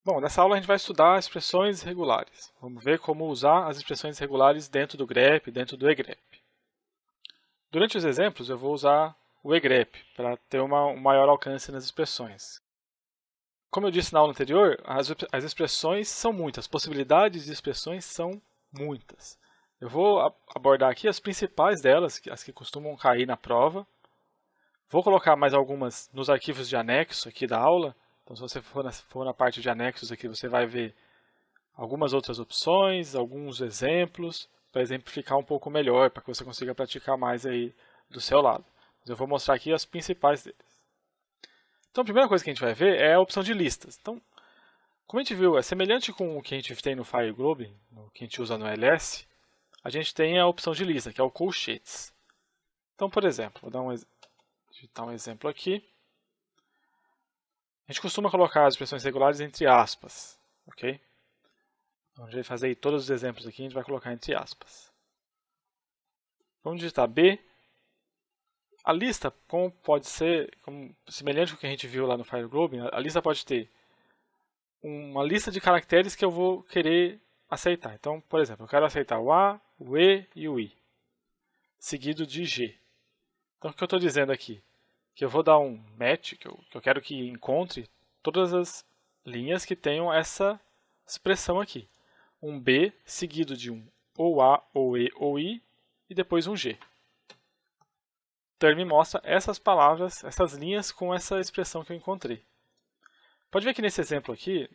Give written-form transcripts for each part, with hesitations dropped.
Bom, nessa aula a gente vai estudar expressões regulares. Vamos ver como usar as expressões regulares dentro do grep, dentro do egrep. Durante os exemplos eu vou usar o egrep para ter um maior alcance nas expressões. Como eu disse na aula anterior, as expressões são muitas, as possibilidades de expressões são muitas. Eu vou abordar aqui as principais delas, as que costumam cair na prova. Vou colocar mais algumas nos arquivos de anexo aqui da aula. Então, se você for na parte de anexos aqui, você vai ver algumas outras opções, alguns exemplos, para exemplificar um pouco melhor, para que você consiga praticar mais aí do seu lado. Mas eu vou mostrar aqui as principais deles. Então, a primeira coisa que a gente vai ver é a opção de listas. Então, como a gente viu, é semelhante com o que a gente tem no Fireglobe, no que a gente usa no LS, a gente tem a opção de lista, que é o colchetes. Então, por exemplo, vou digitar um exemplo aqui. A gente costuma colocar as expressões regulares entre aspas, ok? Então, a gente vai fazer aí todos os exemplos aqui, a gente vai colocar entre aspas. Vamos digitar B. A lista, como pode ser, semelhante com o que a gente viu lá no Fireglobe, a lista pode ter uma lista de caracteres que eu vou querer aceitar. Então, por exemplo, eu quero aceitar o A, o E e o I, seguido de G. Então, o que eu estou dizendo aqui? Que eu vou dar um match, que eu quero que encontre todas as linhas que tenham essa expressão aqui. Um B seguido de um ou A, ou E, ou I, e depois um G. Então ele me mostra essas palavras, essas linhas com essa expressão que eu encontrei. Pode ver que nesse exemplo aqui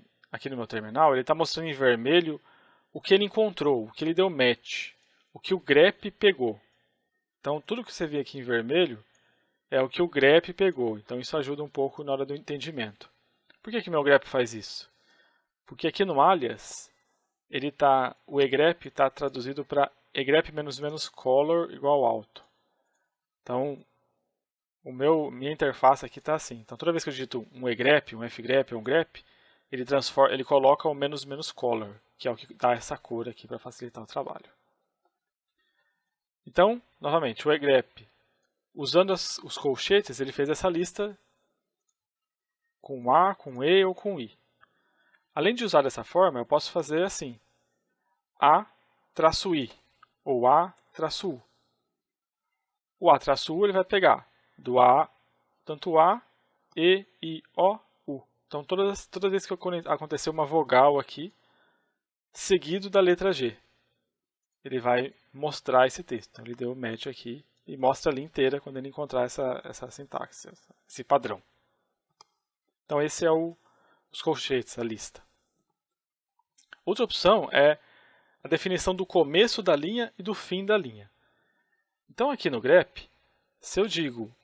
no meu terminal, ele está mostrando em vermelho o que ele encontrou, o que ele deu match, o que o grep pegou. Então tudo que você vê aqui em vermelho é o que o grep pegou. Então isso ajuda um pouco na hora do entendimento. Por que meu grep faz isso? Porque aqui no alias, o egrep está traduzido para egrep -- color igual alto. Então, minha interface aqui está assim. Então, toda vez que eu digito um egrep, um fgrep ou um grep, ele coloca o -- color, que é o que dá essa cor aqui para facilitar o trabalho. Então, novamente, o egrep, usando os colchetes, ele fez essa lista com A, com E ou com I. Além de usar dessa forma, eu posso fazer assim, A-I ou A-U. O A-U ele vai pegar do A, tanto A, E, I, O, U. Então, toda vez que acontecer uma vogal aqui, seguido da letra G, ele vai mostrar esse texto. Então, ele deu o match aqui e mostra a linha inteira quando ele encontrar essa sintaxe, esse padrão. Então, esse é os colchetes, a lista. Outra opção é a definição do começo da linha e do fim da linha. Então, aqui no grep, se eu digo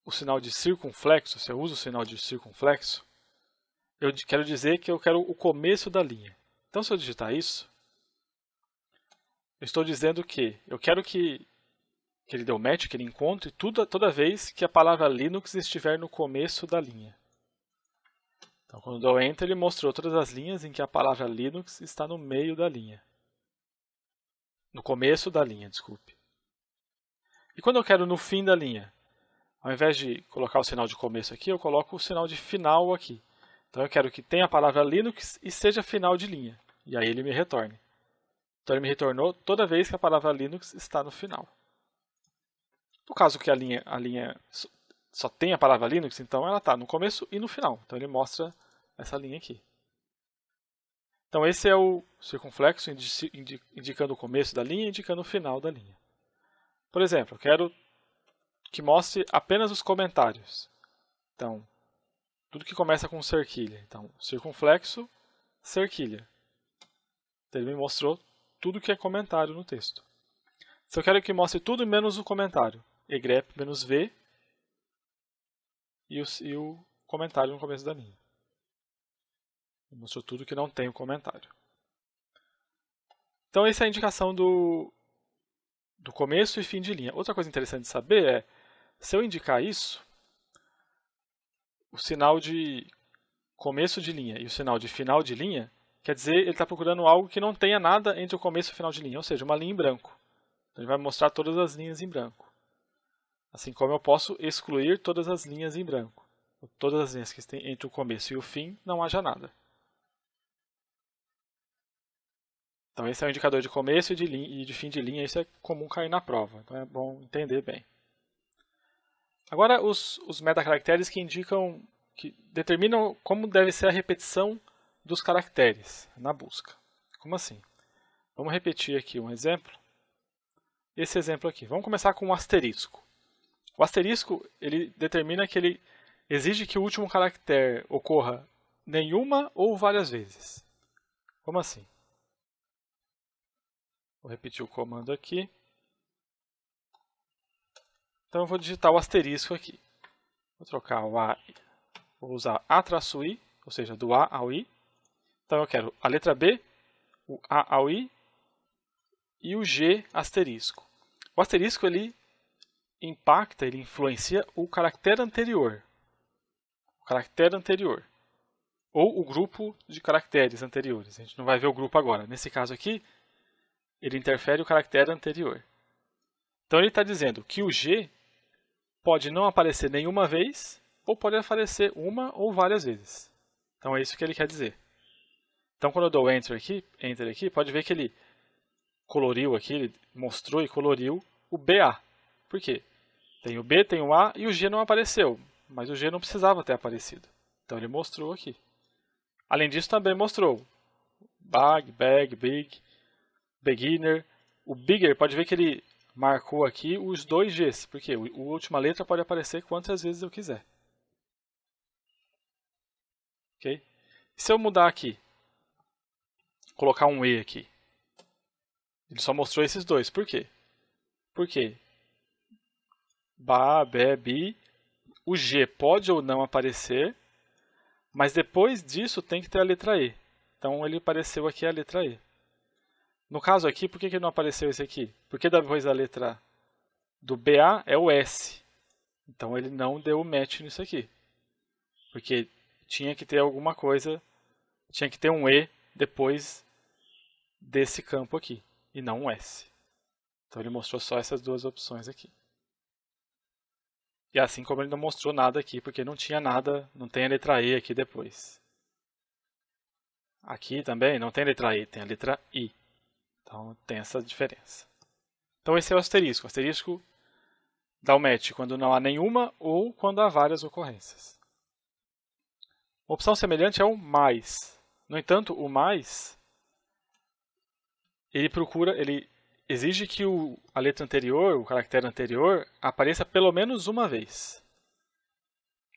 o sinal de circunflexo, se eu uso o sinal de circunflexo, eu quero dizer que eu quero o começo da linha. Então, se eu digitar isso, eu estou dizendo que eu quero que ele dê o match, que ele encontre toda vez que a palavra Linux estiver no começo da linha. Então, quando eu dou Enter, ele mostrou todas as linhas em que a palavra Linux está no meio da linha. No começo da linha, desculpe. E quando eu quero no fim da linha? Ao invés de colocar o sinal de começo aqui, eu coloco o sinal de final aqui. Então eu quero que tenha a palavra Linux e seja final de linha. E aí ele me retorne. Então ele me retornou toda vez que a palavra Linux está no final. No caso que a linha só tem a palavra Linux, então ela está no começo e no final. Então ele mostra essa linha aqui. Então esse é o circunflexo, indicando o começo da linha e indicando o final da linha. Por exemplo, eu quero que mostre apenas os comentários. Então, tudo que começa com cerquilha. Então, circunflexo, cerquilha. Então, ele me mostrou tudo que é comentário no texto. Se eu quero que mostre tudo menos o comentário, egrep -v e o comentário no começo da linha. Mostrou tudo que não tem o comentário. Então, essa é a indicação do começo e fim de linha. Outra coisa interessante de saber é, se eu indicar isso, o sinal de começo de linha e o sinal de final de linha, quer dizer, ele está procurando algo que não tenha nada entre o começo e o final de linha, ou seja, uma linha em branco. Então, ele vai mostrar todas as linhas em branco. Assim como eu posso excluir todas as linhas em branco. Todas as linhas que têm entre o começo e o fim, não haja nada. Então esse é o indicador de começo e de fim de linha, isso é comum cair na prova, então é bom entender bem. Agora os metacaracteres que indicam, que determinam como deve ser a repetição dos caracteres na busca. Como assim? Vamos repetir aqui um exemplo. Esse exemplo aqui. Vamos começar com o asterisco. O asterisco, ele determina que ele exige que o último caractere ocorra nenhuma ou várias vezes. Como assim? Vou repetir o comando aqui. Então eu vou digitar o asterisco aqui. Vou trocar o A, vou usar A-I, ou seja, do A ao I. Então eu quero a letra B, o A ao I e o G asterisco. O asterisco ele impacta, ele influencia o caractere anterior. O caractere anterior. Ou o grupo de caracteres anteriores. A gente não vai ver o grupo agora. Nesse caso aqui, ele interfere o caractere anterior. Então ele está dizendo que o G pode não aparecer nenhuma vez, ou pode aparecer uma ou várias vezes. Então é isso que ele quer dizer. Então quando eu dou Enter aqui, pode ver que ele coloriu aqui, ele mostrou e coloriu o BA. Por quê? Tem o B, tem o A e o G não apareceu, mas o G não precisava ter aparecido. Então ele mostrou aqui. Além disso também mostrou bag, big, beginner. O bigger, pode ver que ele marcou aqui os dois Gs, porque a última letra pode aparecer quantas vezes eu quiser. Ok? Se eu mudar aqui, colocar um E aqui, ele só mostrou esses dois. Por quê? Porque ba, be, bi, o G pode ou não aparecer, mas depois disso tem que ter a letra E. Então ele apareceu aqui a letra E. No caso aqui, por que não apareceu esse aqui? Porque depois da letra do BA é o S. Então ele não deu o match nisso aqui. Porque tinha que ter alguma coisa, tinha que ter um E depois desse campo aqui, e não um S. Então ele mostrou só essas duas opções aqui. E assim como ele não mostrou nada aqui, porque não tinha nada, não tem a letra E aqui depois. Aqui também não tem a letra E, tem a letra I. Então tem essa diferença. Então esse é o asterisco. O asterisco dá o match quando não há nenhuma ou quando há várias ocorrências. Uma opção semelhante é o mais. No entanto, o mais, ele exige que a letra anterior, o caractere anterior, apareça pelo menos uma vez.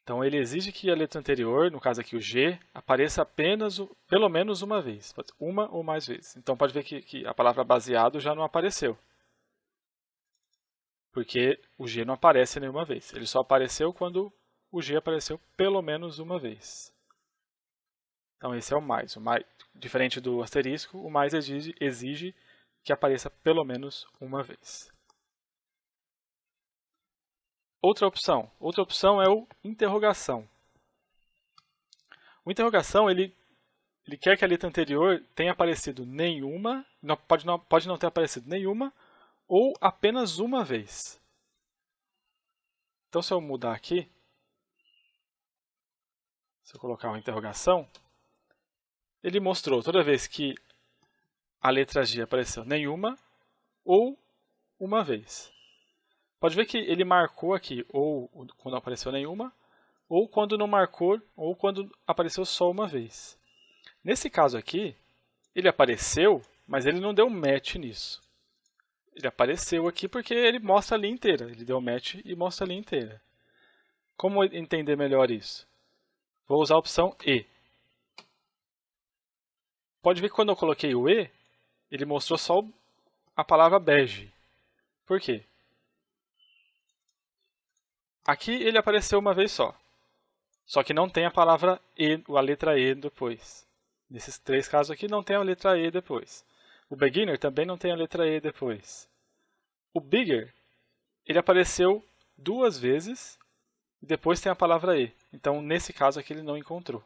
Então ele exige que a letra anterior, no caso aqui o G, apareça pelo menos uma vez, uma ou mais vezes. Então pode ver que a palavra baseado já não apareceu, porque o G não aparece nenhuma vez. Ele só apareceu quando o G apareceu pelo menos uma vez. Então esse é o mais. Diferente do asterisco, o mais exige que apareça pelo menos uma vez. Outra opção é o interrogação. O interrogação, ele quer que a letra anterior tenha aparecido nenhuma, pode não ter aparecido nenhuma, ou apenas uma vez. Então se eu mudar aqui, se eu colocar uma interrogação, ele mostrou toda vez que a letra G apareceu nenhuma ou uma vez. Pode ver que ele marcou aqui ou quando apareceu nenhuma, ou quando não marcou, ou quando apareceu só uma vez. Nesse caso aqui, ele apareceu, mas ele não deu match nisso. Ele apareceu aqui porque ele mostra a linha inteira. Ele deu match e mostra a linha inteira. Como entender melhor isso? Vou usar a opção E. Pode ver que quando eu coloquei o E, ele mostrou só a palavra bege. Por quê? Aqui ele apareceu uma vez só. Só que não tem a palavra E, a letra E depois. Nesses três casos aqui não tem a letra E depois. O beginner também não tem a letra E depois. O bigger, ele apareceu duas vezes e depois tem a palavra E. Então, nesse caso aqui, ele não encontrou.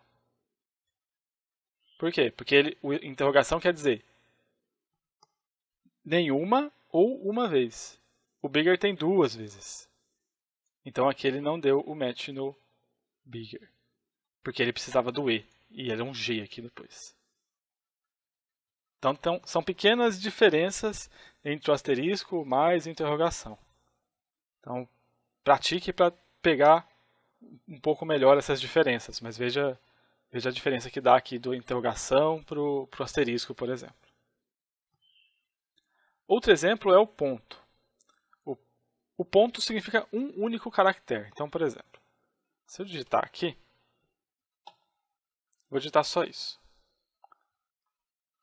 Por quê? Porque a interrogação quer dizer nenhuma ou uma vez. O bigger tem duas vezes. Então, aqui ele não deu o match no bigger. Porque ele precisava do E. E era um G aqui depois. Então, são pequenas diferenças entre o asterisco mais interrogação. Então, pratique para pegar um pouco melhor essas diferenças, mas veja a diferença que dá aqui do interrogação para o asterisco, por exemplo. Outro exemplo é o ponto. O ponto significa um único caractere. Então, por exemplo, se eu digitar aqui, vou digitar só isso,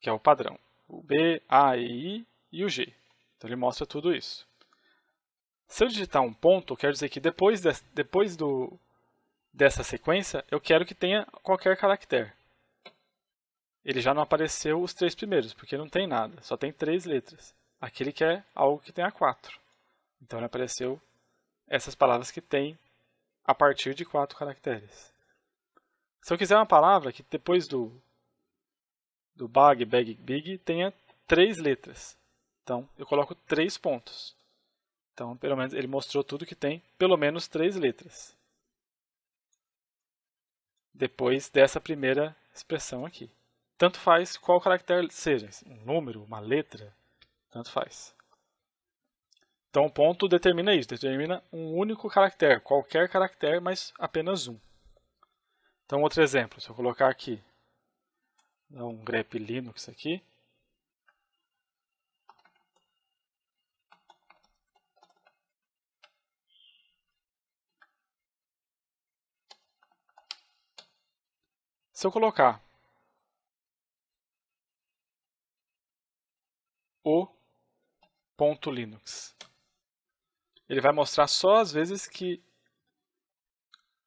que é o padrão. O B, A, E, I e o G. Então, ele mostra tudo isso. Se eu digitar um ponto, quer dizer que depois dessa sequência, eu quero que tenha qualquer caractere. Ele já não apareceu os 3 primeiros, porque não tem nada, só tem 3 letras. Aqui ele quer algo que tenha 4. Então ele apareceu essas palavras que têm a partir de 4 caracteres. Se eu quiser uma palavra que depois do bag, big, tenha 3 letras. Então eu coloco 3 pontos. Então pelo menos ele mostrou tudo que tem pelo menos 3 letras. Depois dessa primeira expressão aqui. Tanto faz qual caractere seja, um número, uma letra, tanto faz. Então o ponto determina isso, determina um único caractere, qualquer caractere, mas apenas um. Então outro exemplo, se eu colocar aqui, dar um grep Linux aqui, se eu colocar o ponto Linux, ele vai mostrar só as vezes que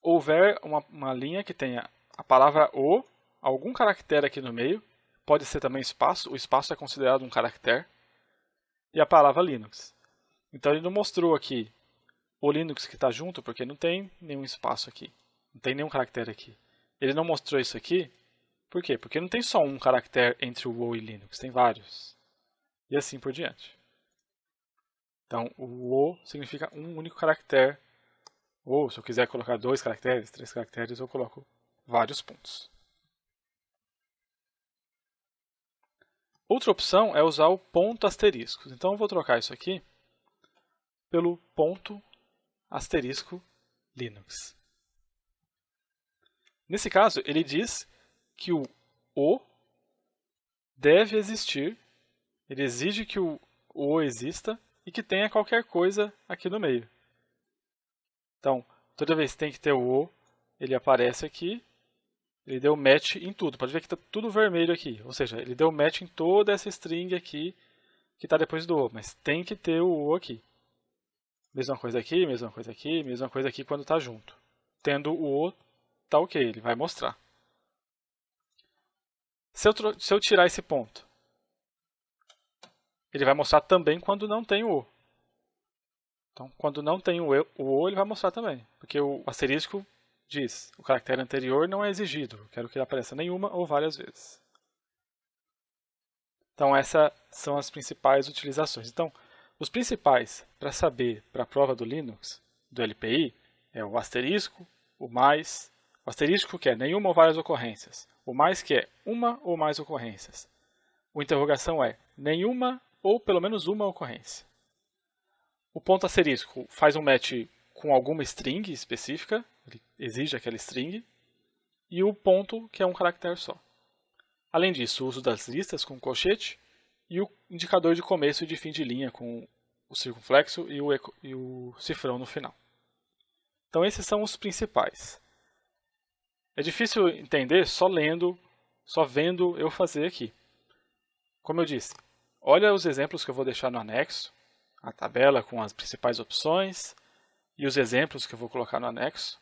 houver uma linha que tenha a palavra o, algum caractere aqui no meio, pode ser também espaço, o espaço é considerado um caractere, e a palavra Linux. Então ele não mostrou aqui o Linux que está junto, porque não tem nenhum espaço aqui, não tem nenhum caractere aqui. Ele não mostrou isso aqui, por quê? Porque não tem só um caractere entre o O e Linux, tem vários. E assim por diante. Então, o O significa um único caractere. Ou, se eu quiser colocar 2 caracteres, 3 caracteres, eu coloco vários pontos. Outra opção é usar o ponto asterisco. Então, eu vou trocar isso aqui pelo ponto asterisco Linux. Nesse caso, ele diz que o deve existir, ele exige que o exista e que tenha qualquer coisa aqui no meio. Então, toda vez que tem que ter o O, ele aparece aqui, ele deu match em tudo. Pode ver que está tudo vermelho aqui, ou seja, ele deu match em toda essa string aqui que está depois do O, mas tem que ter o O aqui. Mesma coisa aqui, mesma coisa aqui, mesma coisa aqui quando está junto. Tendo o O, está ok, ele vai mostrar. Se eu tirar esse ponto, ele vai mostrar também quando não tem o O. Então, quando não tem o O, ele vai mostrar também, porque o asterisco diz, o caractere anterior não é exigido, eu quero que ele apareça nenhuma ou várias vezes. Então, essas são as principais utilizações. Então, os principais para saber para a prova do Linux, do LPI, é o asterisco, o mais, o asterisco que é nenhuma ou várias ocorrências, o mais que é uma ou mais ocorrências. O interrogação é nenhuma ou pelo menos uma ocorrência. O ponto asterisco faz um match com alguma string específica, ele exige aquela string, e o ponto, que é um caractere só. Além disso, o uso das listas com colchete e o indicador de começo e de fim de linha com o circunflexo e o cifrão no final. Então esses são os principais. É difícil entender só lendo, só vendo eu fazer aqui. Como eu disse, olha os exemplos que eu vou deixar no anexo, a tabela com as principais opções e os exemplos que eu vou colocar no anexo.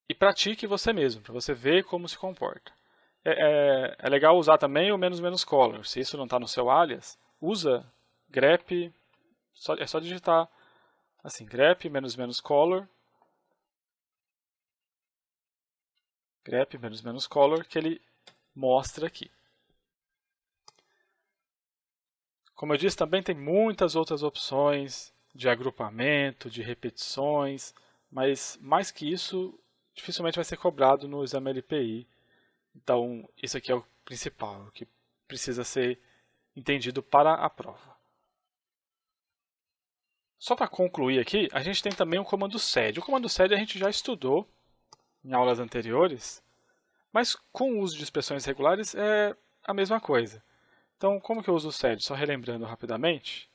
E pratique você mesmo, para você ver como se comporta. É legal usar também o menos color. Se isso não está no seu alias, usa grep, é só digitar assim, grep menos color, grep menos color, que ele mostra aqui. Como eu disse, também tem muitas outras opções de agrupamento, de repetições, mas mais que isso, dificilmente vai ser cobrado no exame LPI. Então, isso aqui é o principal, o que precisa ser entendido para a prova. Só para concluir aqui, a gente tem também o comando sed. O comando sed a gente já estudou em aulas anteriores, mas com o uso de expressões regulares é a mesma coisa. Então, como que eu uso o sed? Só relembrando rapidamente,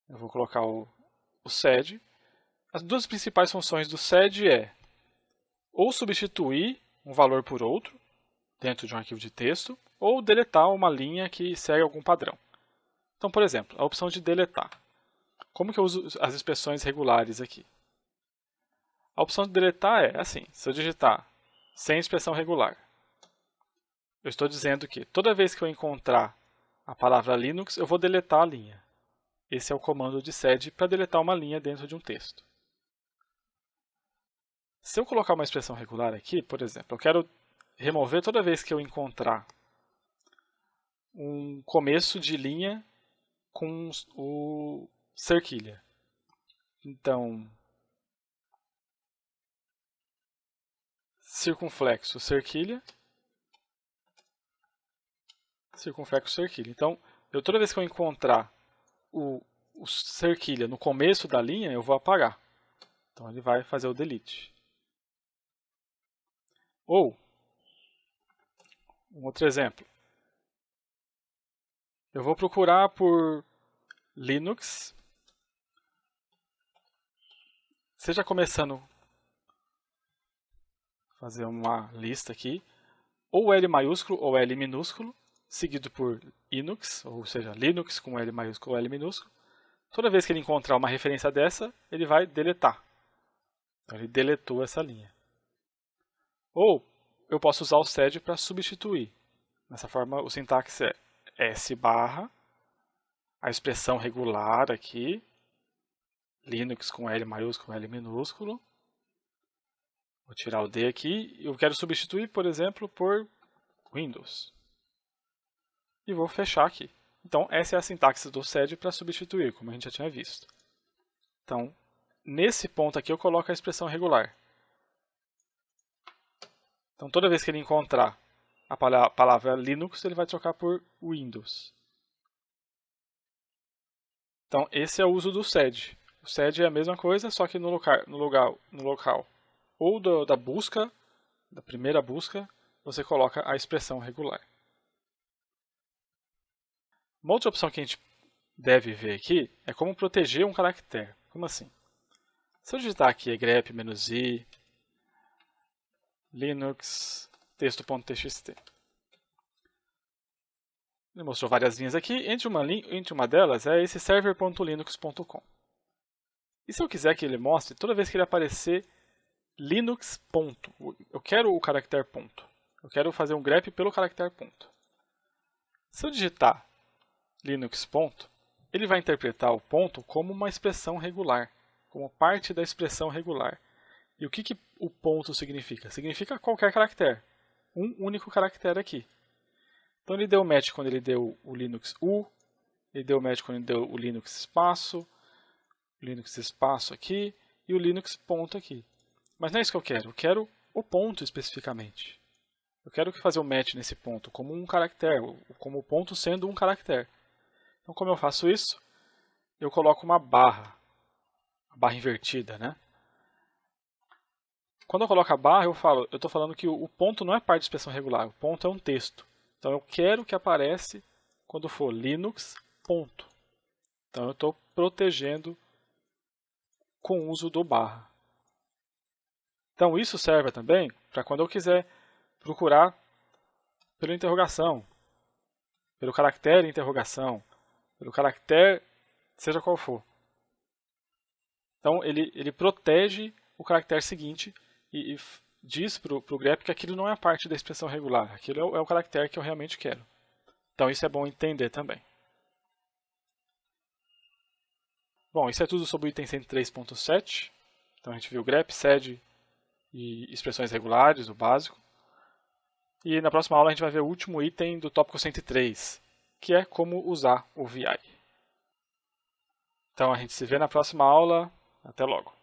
eu vou colocar o sed. As duas principais funções do sed é ou substituir um valor por outro dentro de um arquivo de texto, ou deletar uma linha que segue algum padrão. Então, por exemplo, a opção de deletar. Como que eu uso as expressões regulares aqui? A opção de deletar é assim, se eu digitar sem expressão regular, eu estou dizendo que toda vez que eu encontrar a palavra Linux, eu vou deletar a linha. Esse é o comando de sed para deletar uma linha dentro de um texto. Se eu colocar uma expressão regular aqui, por exemplo, eu quero remover toda vez que eu encontrar um começo de linha com o cerquilha. Então, circunflexo, cerquilha, circunflexo, cerquilha. Então, toda vez que eu encontrar o cerquilha no começo da linha, eu vou apagar. Então, ele vai fazer o delete. Ou, um outro exemplo. Eu vou procurar por Linux, seja começando a fazer uma lista aqui, ou L maiúsculo ou L minúsculo, seguido por Linux, ou seja, Linux com L maiúsculo ou L minúsculo. Toda vez que ele encontrar uma referência dessa, ele vai deletar. Então, ele deletou essa linha. Ou eu posso usar o sed para substituir. Dessa forma, o sintaxe é S barra, a expressão regular aqui, Linux com L maiúsculo, L minúsculo. Vou tirar o D aqui. Eu quero substituir, por exemplo, por Windows. E vou fechar aqui. Então, essa é a sintaxe do sed para substituir, como a gente já tinha visto. Então, nesse ponto aqui eu coloco a expressão regular. Então, toda vez que ele encontrar a palavra Linux, ele vai trocar por Windows. Então, esse é o uso do sed. O sed é a mesma coisa, só que no local ou da busca, da primeira busca, você coloca a expressão regular. Uma outra opção que a gente deve ver aqui é como proteger um caractere. Como assim? Se eu digitar aqui grep-i linux texto.txt, ele mostrou várias linhas aqui. Entre uma delas é esse server.linux.com. E se eu quiser que ele mostre, toda vez que ele aparecer Linux ponto, eu quero o caractere ponto. Eu quero fazer um grep pelo caractere ponto. Se eu digitar Linux ponto, ele vai interpretar o ponto como uma expressão regular, como parte da expressão regular. E o que o ponto significa? Significa qualquer caractere, um único caractere aqui. Então ele deu match quando ele deu o Linux U, ele deu match quando ele deu o Linux espaço aqui e o Linux ponto aqui. Mas não é isso que eu quero o ponto especificamente. Eu quero fazer o match nesse ponto como um caractere, como o ponto sendo um caractere. Então, como eu faço isso? Eu coloco uma barra invertida, né? Quando eu coloco a barra, eu estou falando que o ponto não é parte da expressão regular, o ponto é um texto. Então, eu quero que apareça quando for Linux, ponto. Então, eu estou protegendo com o uso do barra. Então, isso serve também para quando eu quiser procurar pela interrogação, pelo caractere interrogação, pelo caractere seja qual for. Então, ele protege o caractere seguinte e diz para o grep que aquilo não é parte da expressão regular, aquilo é o caractere que eu realmente quero. Então, isso é bom entender também. Bom, isso é tudo sobre o item 103.7. Então, a gente viu grep, sed e expressões regulares, o básico. E na próxima aula a gente vai ver o último item do tópico 103, que é como usar o VI. Então, a gente se vê na próxima aula. Até logo!